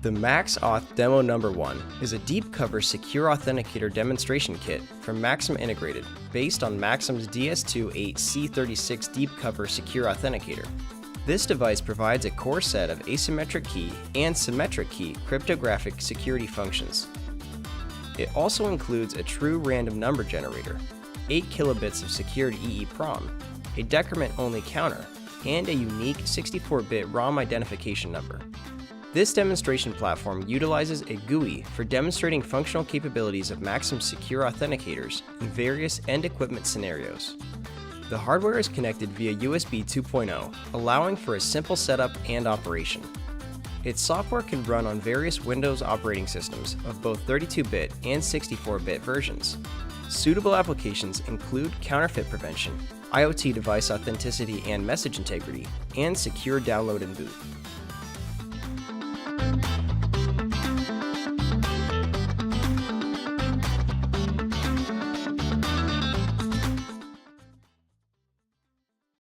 The MaxAuth Demo Number 1 is a DeepCover secure authenticator demonstration kit from Maxim Integrated based on Maxim's DS28C36 DeepCover secure authenticator. This device provides a core set of asymmetric key and symmetric key cryptographic security functions. It also includes a true random number generator, 8 kilobits of secured EEPROM, a decrement-only counter, and a unique 64-bit ROM identification number. This demonstration platform utilizes a GUI for demonstrating functional capabilities of Maxim's secure authenticators in various end equipment scenarios. The hardware is connected via USB 2.0, allowing for a simple setup and operation. Its software can run on various Windows operating systems of both 32-bit and 64-bit versions. Suitable applications include counterfeit prevention, IoT device authenticity and message integrity, and secure download and boot.